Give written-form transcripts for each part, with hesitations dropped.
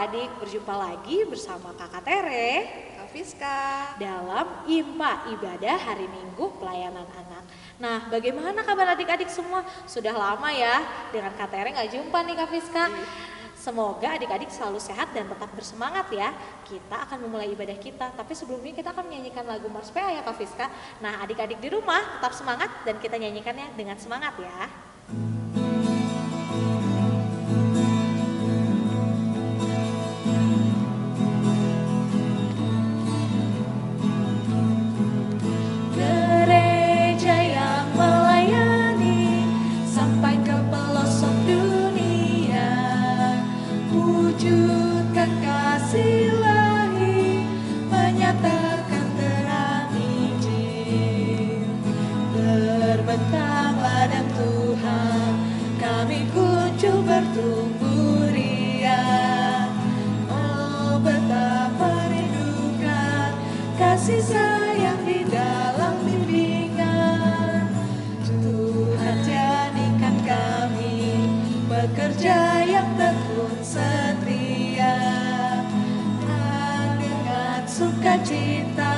adik-adik, berjumpa lagi bersama Kakak Tere, Kak Fiska, dalam IMPA Ibadah Hari Minggu Pelayanan Anak. Nah, bagaimana kabar adik-adik semua? Sudah lama ya dengan Kak Tere nggak jumpa nih Kak Fiska. Semoga adik-adik selalu sehat dan tetap bersemangat ya. Kita akan memulai ibadah kita, tapi sebelumnya kita akan menyanyikan lagu Mars PA ya Kak Fiska. Nah, adik-adik di rumah tetap semangat dan kita nyanyikannya dengan semangat ya. Bertumbuh riang, oh betapa rindukan kasih sayang di dalam bimbingan. Tuhan jadikan kami pekerja yang tekun setia, dan dengan sukacita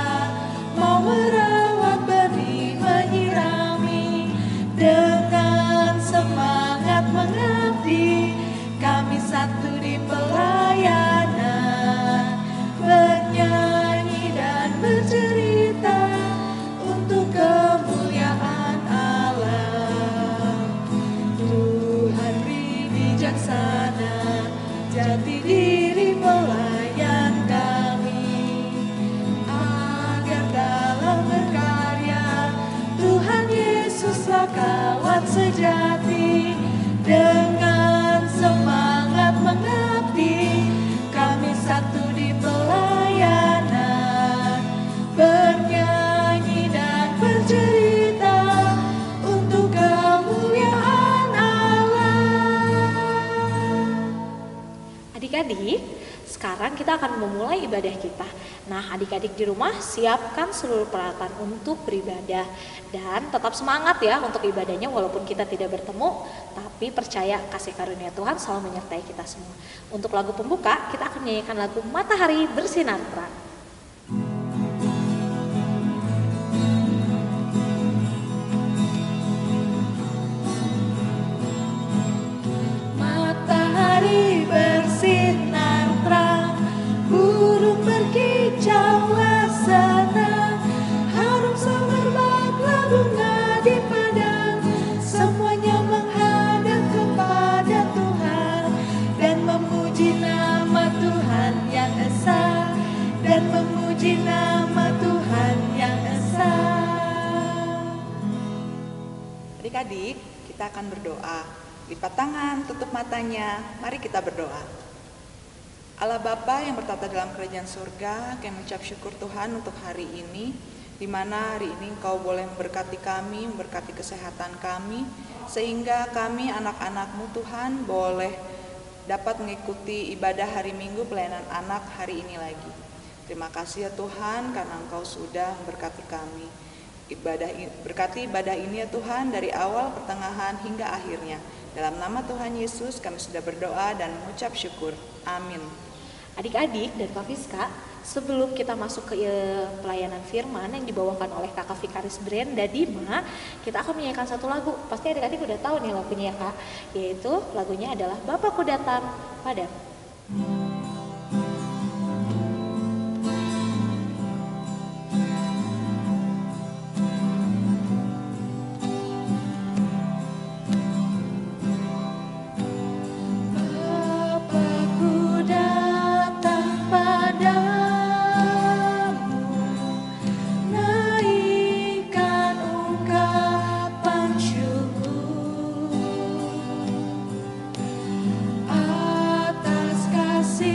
mau merawat benih menyirami, dengan semangat mengabdi kami satu di pelayanan, bernyanyi dan bercerita untuk kemuliaan Allah. Tuhan beri bijaksana jati diri pelayan kami, agar dalam berkarya Tuhan Yesuslah kawan sejati. Dengan semangat mengabdi kami satu di pelayanan, bernyanyi dan bercerita untuk kemuliaan Allah. Adik-adik, sekarang kita akan memulai ibadah kita. Nah, adik-adik di rumah siapkan seluruh peralatan untuk beribadah dan tetap semangat ya untuk ibadahnya walaupun kita tidak bertemu, tapi percaya kasih karunia Tuhan selalu menyertai kita semua. Untuk lagu pembuka, kita akan menyanyikan lagu Matahari Bersinar Terang. Matahari bersinar terang, burung berkicaulah senang, harum semerbaklah bunga di padang, semuanya menghadap kepada Tuhan dan memuji nama Tuhan yang esa, dan memuji nama Tuhan yang esa. adik-adik, kita akan berdoa. Lipat tangan, tutup matanya, mari kita berdoa. Allah Bapa yang bertata dalam kerajaan surga, kami mengucap syukur Tuhan untuk hari ini, di mana hari ini Engkau boleh memberkati kami, memberkati kesehatan kami, sehingga kami anak-anak-Mu Tuhan boleh dapat mengikuti ibadah hari Minggu pelayanan anak hari ini lagi. Terima kasih ya Tuhan karena Engkau sudah memberkati kami. Berkati ibadah ini ya Tuhan dari awal, pertengahan hingga akhirnya. Dalam nama Tuhan Yesus kami sudah berdoa dan mengucap syukur. Amin. Adik-adik dan Kak Fiska, sebelum kita masuk ke pelayanan firman yang dibawakan oleh Kakak Vikaris Brenda Dima, kita akan menyanyikan satu lagu. Pasti adik-adik udah tahu nih lagunya ya Kak, yaitu lagunya adalah Bapakku Datang Padamu. Atas kasih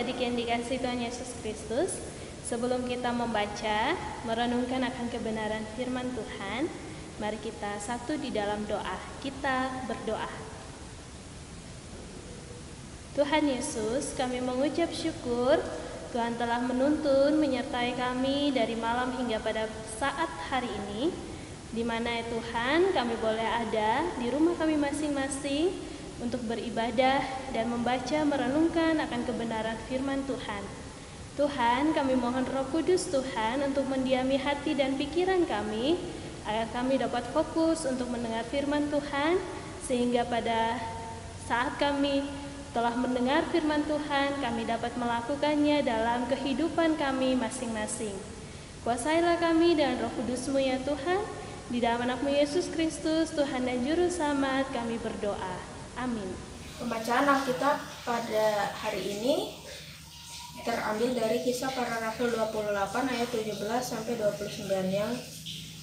adik-adik yang dikasihi Tuhan Yesus Kristus, sebelum kita membaca, merenungkan akan kebenaran firman Tuhan, mari kita satu di dalam doa. Kita berdoa. Tuhan Yesus, kami mengucap syukur Tuhan telah menuntun menyertai kami dari malam hingga pada saat hari ini, di mana ya Tuhan kami boleh ada di rumah kami masing-masing untuk beribadah dan membaca merenungkan akan kebenaran firman Tuhan. Tuhan, kami mohon Roh Kudus Tuhan untuk mendiami hati dan pikiran kami, agar kami dapat fokus untuk mendengar firman Tuhan, sehingga pada saat kami telah mendengar firman Tuhan, kami dapat melakukannya dalam kehidupan kami masing-masing. Kuasailah kami dengan Roh Kudus-Mu ya Tuhan, di dalam anak-Mu Yesus Kristus, Tuhan dan Juru Selamat kami berdoa. Amin. Pembacaan Alkitab pada hari ini terambil dari Kisah Para Rasul 28 ayat 17 sampai 29 yang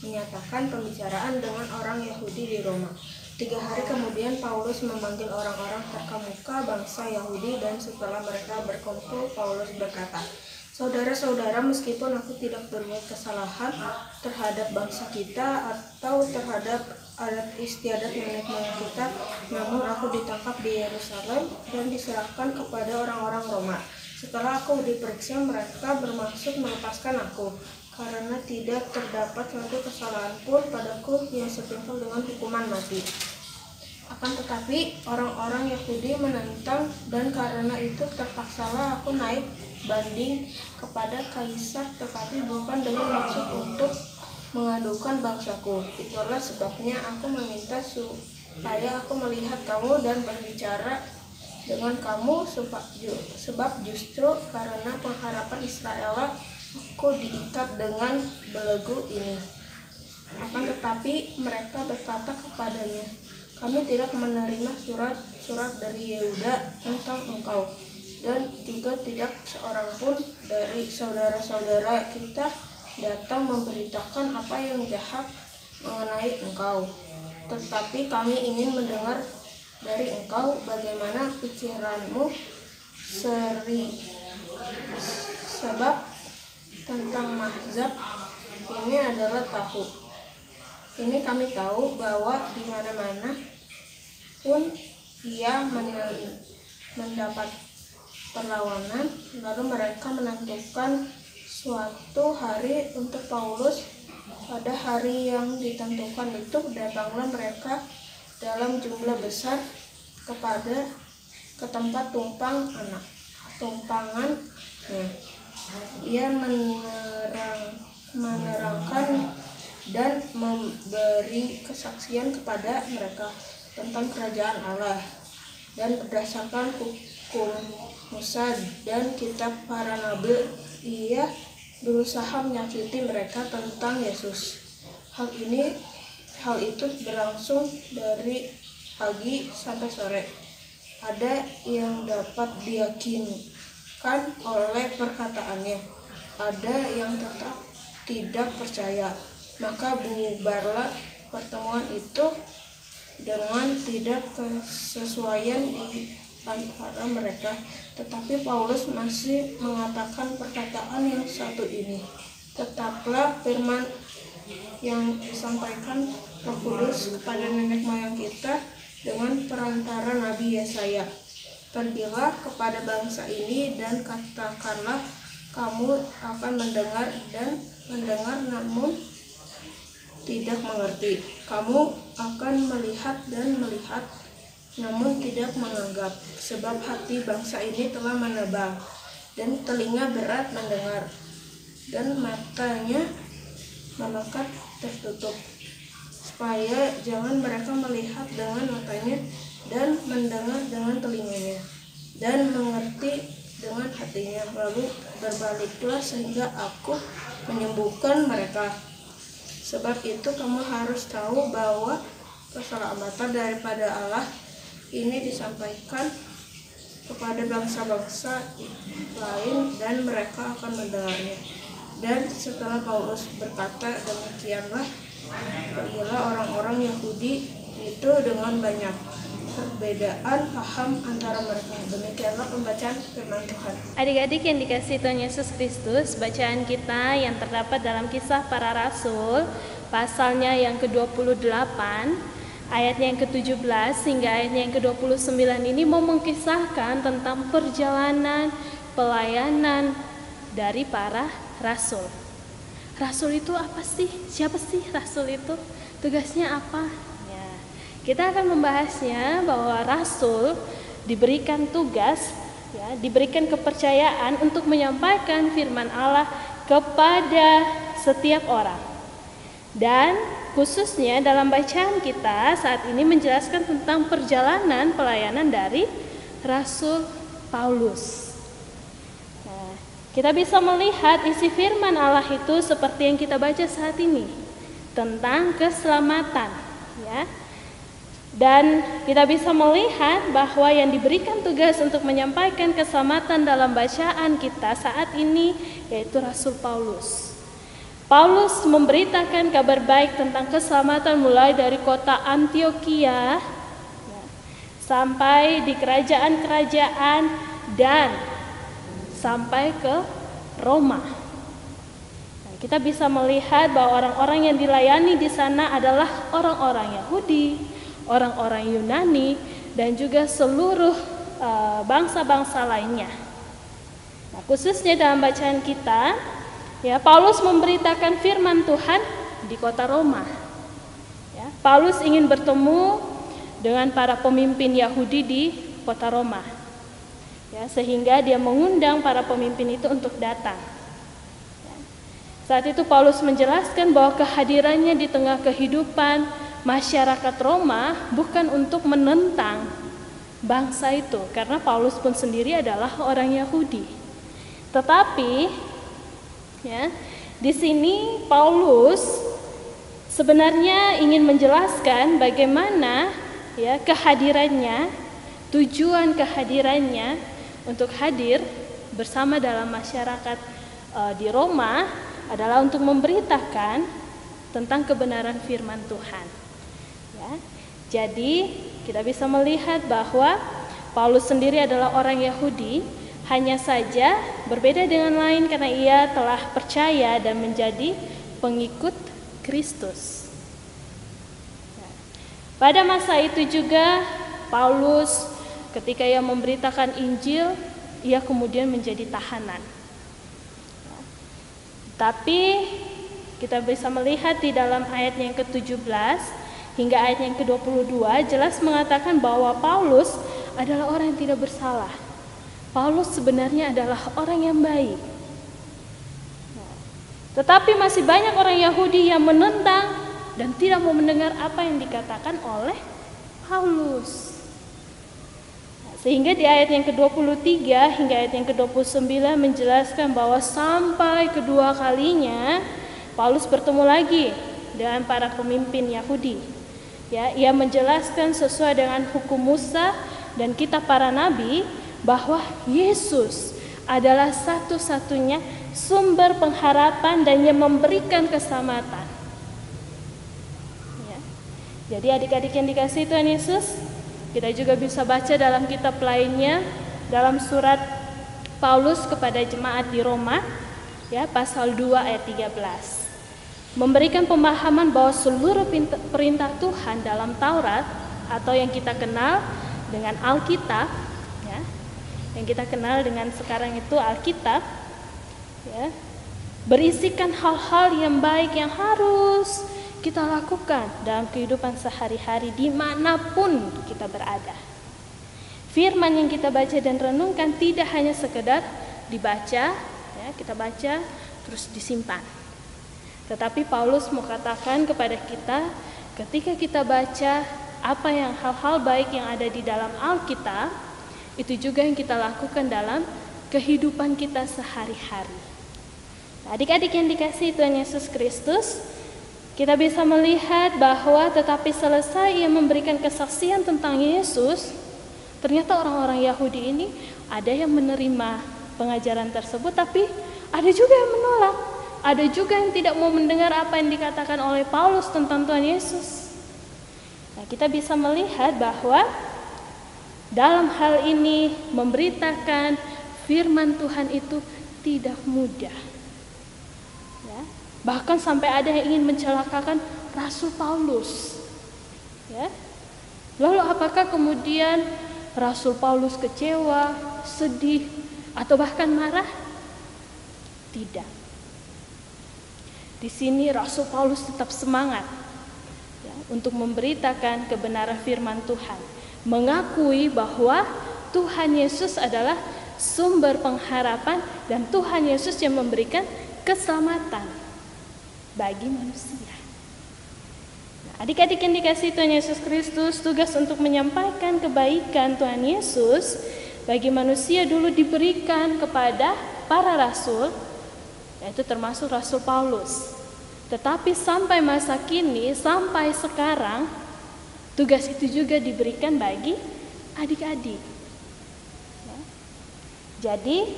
menyatakan pembicaraan dengan orang Yahudi di Roma. 3 hari kemudian Paulus memanggil orang-orang terkemuka bangsa Yahudi, dan setelah mereka berkumpul, Paulus berkata, "Saudara-saudara, meskipun aku tidak berbuat kesalahan terhadap bangsa kita atau terhadap adat istiadat nenek moyang kita, namun aku ditangkap di Yerusalem dan diserahkan kepada orang-orang Roma. Setelah aku diperiksa, mereka bermaksud melepaskan aku, karena tidak terdapat suatu kesalahan pun padaku yang setimpal dengan hukuman mati. Akan tetapi orang-orang Yahudi menentang, dan karena itu terpaksalah aku naik banding kepada kaisar, tetapi bukan dengan maksud untuk mengadukan bangsaku. Itulah sebabnya aku meminta supaya aku melihat kamu dan berbicara dengan kamu, sebab justru karena pengharapan Israel aku diikat dengan belenggu ini." Akan tetapi mereka berkata kepadanya, "Kami tidak menerima surat-surat dari Yehuda tentang engkau, dan juga tidak seorang pun dari saudara-saudara kita datang memberitakan apa yang jahat mengenai engkau. Tetapi kami ingin mendengar dari engkau bagaimana pikiranmu sebab tentang mazhab ini adalah tahu. Ini kami tahu bahwa di mana-mana pun ia mendapat perlawanan, lalu mereka menentukan suatu hari untuk Paulus. Pada hari yang ditentukan itu datanglah mereka dalam jumlah besar ke tempat tumpangan. Ia menerangkan dan memberi kesaksian kepada mereka tentang kerajaan Allah, dan berdasarkan hukum Musa dan kitab para nabi, ia berusaha menyakiti mereka tentang Yesus. Hal itu berlangsung dari pagi sampai sore. Ada yang dapat diyakinkan oleh perkataannya, ada yang tetap tidak percaya. Maka bubarlah pertemuan itu dengan tidak kesesuaian di antara mereka. Tetapi Paulus masih mengatakan perkataan yang satu ini, "Tetaplah firman yang disampaikan Roh Kudus kepada nenek moyang kita dengan perantara Nabi Yesaya. Pergilah kepada bangsa ini dan katakanlah, kamu akan mendengar dan mendengar namun tidak mengerti. Kamu akan melihat dan melihat namun tidak menganggap. Sebab hati bangsa ini telah menebal, dan telinga berat mendengar, dan matanya melekat tertutup, supaya jangan mereka melihat dengan matanya, dan mendengar dengan telinganya, dan mengerti dengan hatinya, lalu berbaliklah sehingga aku menyembuhkan mereka. Sebab itu kamu harus tahu bahwa keselamatan daripada Allah ini disampaikan kepada bangsa-bangsa lain, dan mereka akan mendengarnya." Dan setelah Paulus berkata demikianlah, pergilah orang-orang Yahudi itu dengan banyak, perbedaan paham antara mereka. Demikianlah pembacaan firman Tuhan. Adik-adik yang dikasihi Tuhan Yesus Kristus, bacaan kita yang terdapat dalam Kisah Para Rasul, pasalnya yang ke-28, ayatnya yang ke-17 hingga ayatnya yang ke-29 ini mau mengisahkan tentang perjalanan pelayanan dari para rasul. Rasul itu apa sih? Siapa sih rasul itu? Tugasnya apa? Ya, kita akan membahasnya bahwa rasul diberikan tugas, ya, diberikan kepercayaan untuk menyampaikan firman Allah kepada setiap orang. Dan khususnya dalam bacaan kita saat ini menjelaskan tentang perjalanan pelayanan dari Rasul Paulus. Nah, kita bisa melihat isi firman Allah itu seperti yang kita baca saat ini, tentang keselamatan, ya. Dan kita bisa melihat bahwa yang diberikan tugas untuk menyampaikan keselamatan dalam bacaan kita saat ini yaitu Rasul Paulus. Paulus memberitakan kabar baik tentang keselamatan mulai dari kota Antiokhia sampai di kerajaan-kerajaan dan sampai ke Roma. Nah, kita bisa melihat bahwa orang-orang yang dilayani di sana adalah orang-orang Yahudi, orang-orang Yunani, dan juga seluruh bangsa-bangsa lainnya. Nah, khususnya dalam bacaan kita, ya, Paulus memberitakan firman Tuhan di kota Roma. Ya, Paulus ingin bertemu dengan para pemimpin Yahudi di kota Roma. Ya, sehingga dia mengundang para pemimpin itu untuk datang. Ya. Saat itu Paulus menjelaskan bahwa kehadirannya di tengah kehidupan masyarakat Roma bukan untuk menentang bangsa itu, karena Paulus pun sendiri adalah orang Yahudi. Tetapi ya, di sini Paulus sebenarnya ingin menjelaskan bagaimana ya kehadirannya, tujuan kehadirannya untuk hadir bersama dalam masyarakat di Roma adalah untuk memberitakan tentang kebenaran firman Tuhan. Ya, jadi kita bisa melihat bahwa Paulus sendiri adalah orang Yahudi, hanya saja berbeda dengan lain karena ia telah percaya dan menjadi pengikut Kristus. Nah, pada masa itu juga Paulus ketika ia memberitakan Injil, ia kemudian menjadi tahanan. Nah, tapi kita bisa melihat di dalam ayat yang ke-17 hingga ayat yang ke-22 jelas mengatakan bahwa Paulus adalah orang yang tidak bersalah. Paulus sebenarnya adalah orang yang baik. Tetapi masih banyak orang Yahudi yang menentang dan tidak mau mendengar apa yang dikatakan oleh Paulus. Sehingga di ayat yang ke-23 hingga ayat yang ke-29 menjelaskan bahwa sampai kedua kalinya Paulus bertemu lagi dengan para pemimpin Yahudi. Ya, ia menjelaskan sesuai dengan hukum Musa dan kitab para nabi bahwa Yesus adalah satu-satunya sumber pengharapan dan yang memberikan keselamatan. Ya. Jadi adik-adik yang dikasihi Tuhan Yesus, kita juga bisa baca dalam kitab lainnya, dalam surat Paulus kepada jemaat di Roma, ya, pasal 2 ayat 13. Memberikan pemahaman bahwa seluruh perintah Tuhan dalam Taurat atau yang kita kenal dengan Alkitab, yang kita kenal dengan sekarang itu Alkitab, ya, berisikan hal-hal yang baik yang harus kita lakukan dalam kehidupan sehari-hari dimanapun kita berada. Firman yang kita baca dan renungkan tidak hanya sekedar dibaca, ya, kita baca terus disimpan. Tetapi Paulus mau katakan kepada kita, ketika kita baca apa yang hal-hal baik yang ada di dalam Alkitab, itu juga yang kita lakukan dalam kehidupan kita sehari-hari. Nah, adik-adik yang dikasihi Tuhan Yesus Kristus, kita bisa melihat bahwa tetapi selesai ia memberikan kesaksian tentang Yesus, ternyata orang-orang Yahudi ini ada yang menerima pengajaran tersebut, tapi ada juga yang menolak. Ada juga yang tidak mau mendengar apa yang dikatakan oleh Paulus tentang Tuhan Yesus. Nah, kita bisa melihat bahwa dalam hal ini memberitakan firman Tuhan itu tidak mudah. Ya, bahkan sampai ada yang ingin mencelakakan Rasul Paulus. Ya. Lalu apakah kemudian Rasul Paulus kecewa, sedih, atau bahkan marah? Tidak. Di sini Rasul Paulus tetap semangat ya, untuk memberitakan kebenaran firman Tuhan, mengakui bahwa Tuhan Yesus adalah sumber pengharapan dan Tuhan Yesus yang memberikan keselamatan bagi manusia. Nah, adik-adik yang dikasihi Tuhan Yesus Kristus, tugas untuk menyampaikan kebaikan Tuhan Yesus bagi manusia dulu diberikan kepada para rasul, yaitu termasuk Rasul Paulus. Tetapi sampai masa kini, sampai sekarang, tugas itu juga diberikan bagi adik-adik. Ya. Jadi,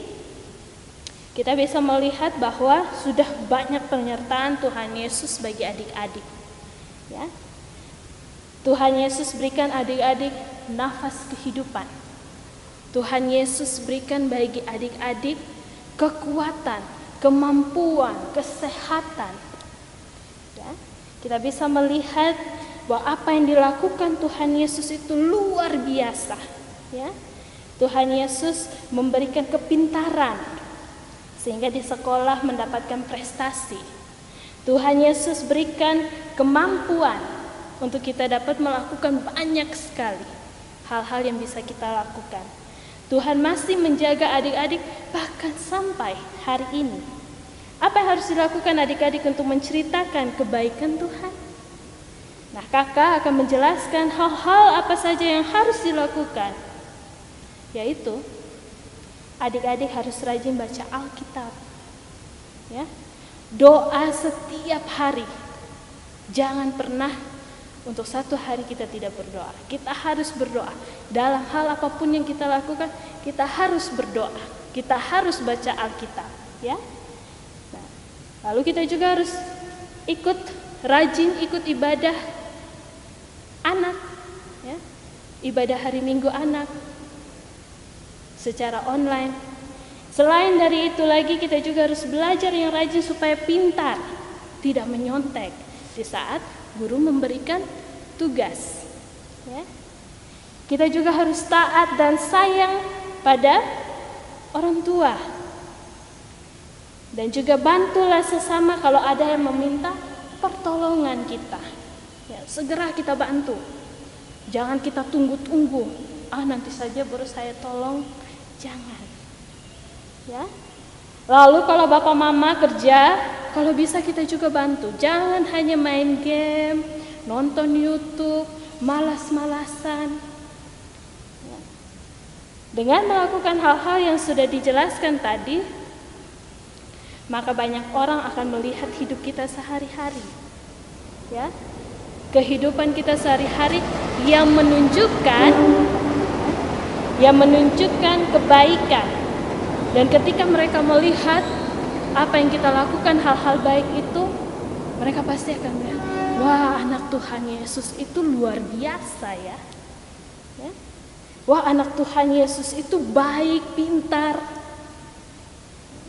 kita bisa melihat bahwa sudah banyak penyertaan Tuhan Yesus bagi adik-adik. Ya. Tuhan Yesus berikan adik-adik nafas kehidupan. Tuhan Yesus berikan bagi adik-adik kekuatan, kemampuan, kesehatan. Ya, kita bisa melihat bahwa apa yang dilakukan Tuhan Yesus itu luar biasa. Ya, Tuhan Yesus memberikan kepintaran sehingga di sekolah mendapatkan prestasi. Tuhan Yesus berikan kemampuan untuk kita dapat melakukan banyak sekali hal-hal yang bisa kita lakukan. Tuhan masih menjaga adik-adik bahkan sampai hari ini. Apa yang harus dilakukan adik-adik untuk menceritakan kebaikan Tuhan? Nah, kakak akan menjelaskan hal-hal apa saja yang harus dilakukan. Yaitu, adik-adik harus rajin baca Alkitab. Ya. Doa setiap hari. Jangan pernah untuk satu hari kita tidak berdoa. Kita harus berdoa. Dalam hal apapun yang kita lakukan, kita harus berdoa. Kita harus baca Alkitab, ya. Nah, lalu kita juga harus rajin ikut ibadah anak, ya. Ibadah hari Minggu anak secara online. Selain dari itu lagi, kita juga harus belajar yang rajin supaya pintar, tidak menyontek di saat guru memberikan tugas. Ya. Kita juga harus taat dan sayang pada orang tua. Dan juga bantulah sesama kalau ada yang meminta pertolongan kita. Ya, segera kita bantu. Jangan kita tunggu-tunggu. Nanti saja baru saya tolong. Jangan. Ya. Lalu kalau bapak mama kerja, kalau bisa kita juga bantu. Jangan hanya main game, nonton YouTube, malas-malasan. Ya. Dengan melakukan hal-hal yang sudah dijelaskan tadi, maka banyak orang akan melihat hidup kita sehari-hari. Ya. Kehidupan kita sehari-hari yang menunjukkan kebaikan. Dan ketika mereka melihat apa yang kita lakukan, hal-hal baik itu, mereka pasti akan bilang, wah, anak Tuhan Yesus itu luar biasa ya. Ya. Wah, anak Tuhan Yesus itu baik, pintar.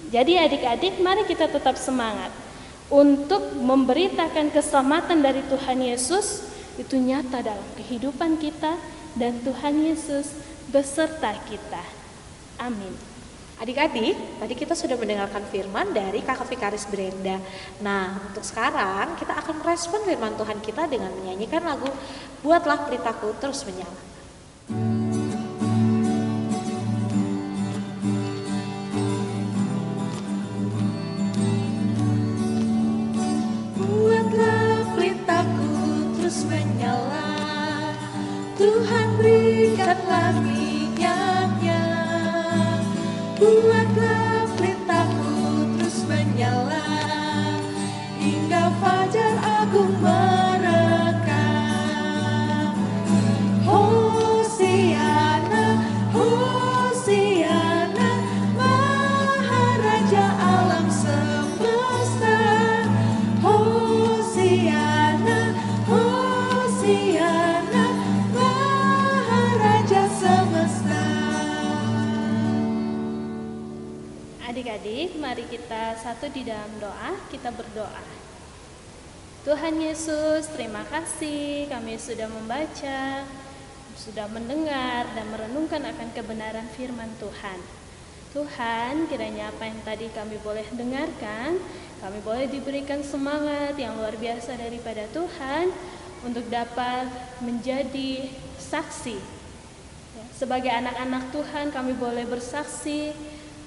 Jadi adik-adik, mari kita tetap semangat untuk memberitakan keselamatan dari Tuhan Yesus. Itu nyata dalam kehidupan kita, dan Tuhan Yesus beserta kita. Amin. Adik-adik, tadi kita sudah mendengarkan firman dari Kakak Vikaris Brenda. Nah, untuk sekarang kita akan merespon firman Tuhan kita dengan menyanyikan lagu Buatlah Pelitaku Terus Menyala. Buatlah pelitaku terus menyala, Tuhan berikanlah minyaknya. Buatlah pelitaku terus menyala, hingga fajar agung merekam. Hosiana, Hosiana, Maharaja alam semesta. Hosiana, Hosiana, Maharaja semesta. bersatu di dalam doa. Kita berdoa. Tuhan Yesus, terima kasih kami sudah membaca, sudah mendengar dan merenungkan akan kebenaran firman Tuhan. Tuhan, kiranya apa yang tadi kami boleh dengarkan, kami boleh diberikan semangat yang luar biasa daripada Tuhan untuk dapat menjadi saksi. Sebagai anak-anak Tuhan, kami boleh bersaksi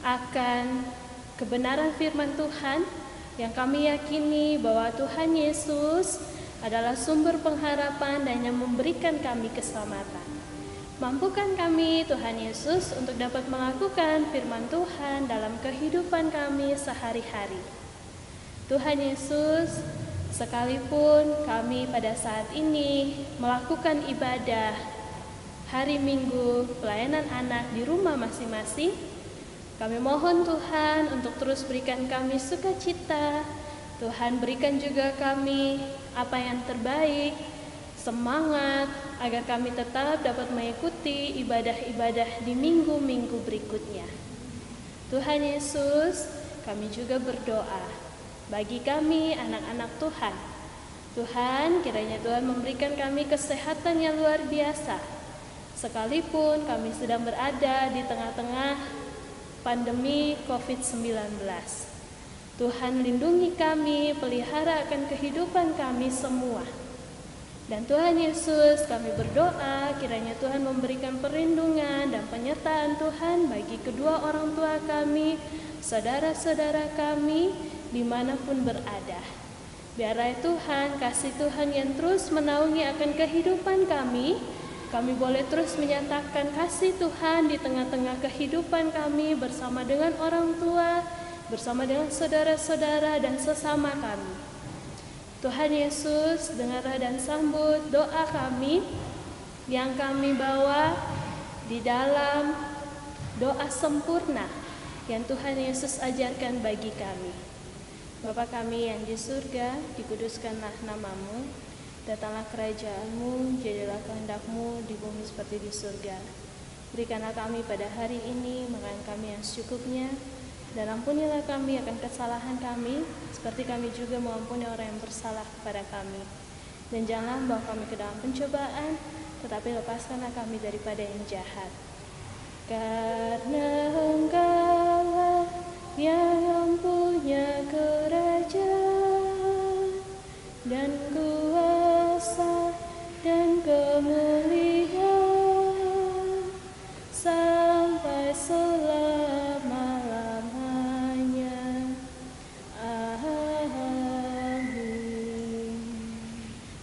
akan kebenaran firman Tuhan yang kami yakini bahwa Tuhan Yesus adalah sumber pengharapan dan yang memberikan kami keselamatan. Mampukan kami, Tuhan Yesus, untuk dapat melakukan firman Tuhan dalam kehidupan kami sehari-hari. Tuhan Yesus, sekalipun kami pada saat ini melakukan ibadah hari Minggu, pelayanan anak di rumah masing-masing, kami mohon Tuhan untuk terus berikan kami sukacita. Tuhan berikan juga kami apa yang terbaik, semangat, agar kami tetap dapat mengikuti ibadah-ibadah di minggu-minggu berikutnya. Tuhan Yesus, kami juga berdoa bagi kami anak-anak Tuhan. Tuhan, kiranya Tuhan memberikan kami kesehatan yang luar biasa. Sekalipun kami sedang berada di tengah-tengah pandemi COVID-19. Tuhan lindungi kami, pelihara akan kehidupan kami semua. Dan Tuhan Yesus, kami berdoa kiranya Tuhan memberikan perlindungan dan penyertaan Tuhan bagi kedua orang tua kami, saudara-saudara kami, dimanapun berada. Biarlah Tuhan, kasih Tuhan yang terus menaungi akan kehidupan kami boleh terus menyatakan kasih Tuhan di tengah-tengah kehidupan kami bersama dengan orang tua, bersama dengan saudara-saudara dan sesama kami. Tuhan Yesus, dengarlah dan sambut doa kami yang kami bawa di dalam doa sempurna yang Tuhan Yesus ajarkan bagi kami. Bapa kami yang di surga, dikuduskanlah namamu, datanglah kerajaan-Mu, jadilah kehendak-Mu di bumi seperti di surga. Berikanlah kami pada hari ini makan kami yang secukupnya, dan ampunilah kami akan kesalahan kami, seperti kami juga mengampuni orang yang bersalah kepada kami. Dan janganlah membawa kami ke dalam pencobaan, tetapi lepaskanlah kami daripada yang jahat. Karena Engkau-lah yang punya kerajaan dan kuasa dan kemuliaan sampai selama-lamanya. Amin.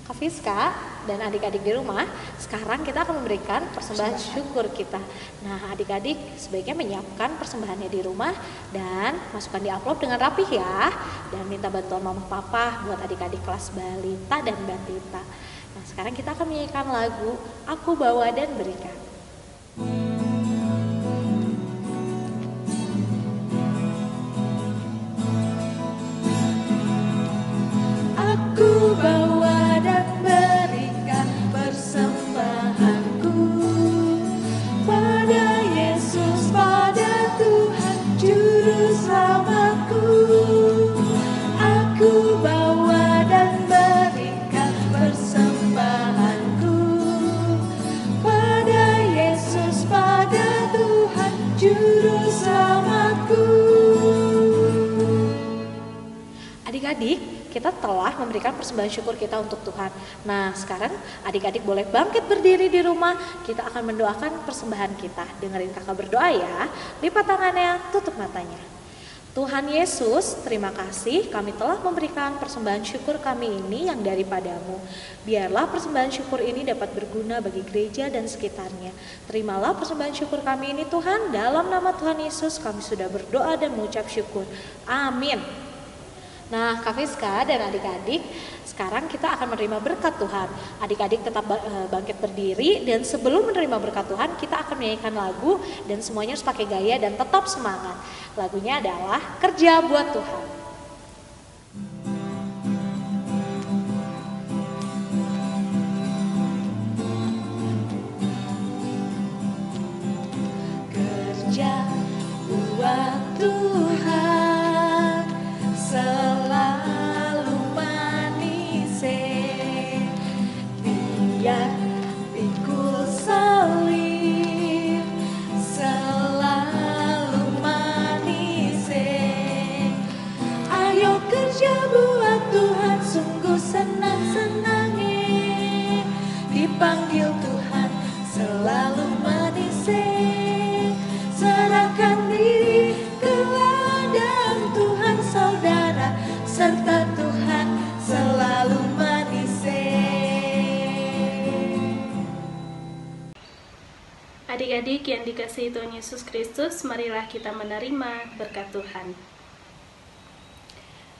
Kak Fiska dan adik-adik di rumah, sekarang kita akan memberikan persembahan syukur kita. Nah, adik-adik sebaiknya menyiapkan persembahannya di rumah dan masukkan di amplop dengan rapih ya. Dan minta bantuan mama papa buat adik-adik kelas balita dan batita. Nah, sekarang kita akan menyanyikan lagu Aku Bawa dan Berikan. Aku bawa dan berikan persembahanku pada Yesus, pada Tuhan Juru Selamatku. Aku bawa dan berikan persembahanku pada Yesus, pada Tuhan Juru Selamatku. Adik-adik, kita telah memberikan persembahan syukur kita untuk Tuhan. Nah, sekarang adik-adik boleh bangkit berdiri di rumah. Kita akan mendoakan persembahan kita. Dengerin kakak berdoa ya. Lipat tangannya, tutup matanya. Tuhan Yesus, terima kasih kami telah memberikan persembahan syukur kami ini yang daripadamu. Biarlah persembahan syukur ini dapat berguna bagi gereja dan sekitarnya. Terimalah persembahan syukur kami ini Tuhan. Dalam nama Tuhan Yesus kami sudah berdoa dan mengucap syukur. Amin. Nah, Kak Fiska dan adik-adik, sekarang kita akan menerima berkat Tuhan. Adik-adik tetap bangkit berdiri, dan sebelum menerima berkat Tuhan, kita akan menyanyikan lagu dan semuanya harus pakai gaya dan tetap semangat. Lagunya adalah Kerja Buat Tuhan. Kerja buat Tuhan, puja buat Tuhan, sungguh senang-senangnya. Dipanggil Tuhan selalu menise. Serahkan diri ke ladang Tuhan saudara, serta Tuhan selalu menise. Adik-adik yang dikasihi Tuhan Yesus Kristus, marilah kita menerima berkat Tuhan.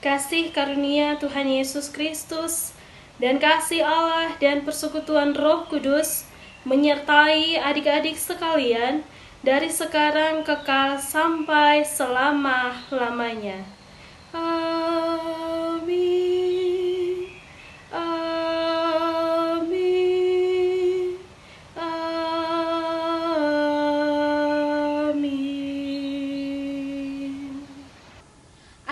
Kasih karunia Tuhan Yesus Kristus dan kasih Allah dan persekutuan Roh Kudus menyertai adik-adik sekalian dari sekarang kekal sampai selama-lamanya. Amin. Amin. Amin.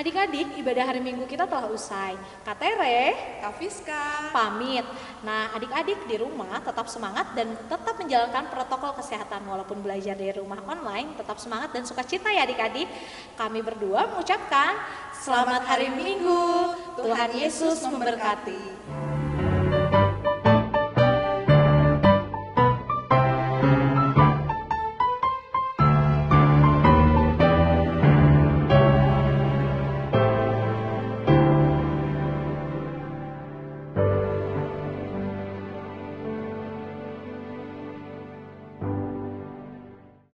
Adik-adik, ibadah hari Minggu kita telah usai. Kak Tere, Kak Fiska. pamit. Nah, adik-adik di rumah tetap semangat dan tetap menjalankan protokol kesehatan. Walaupun belajar dari rumah online, tetap semangat dan sukacita ya adik-adik. Kami berdua mengucapkan selamat hari Minggu. Tuhan Yesus memberkati.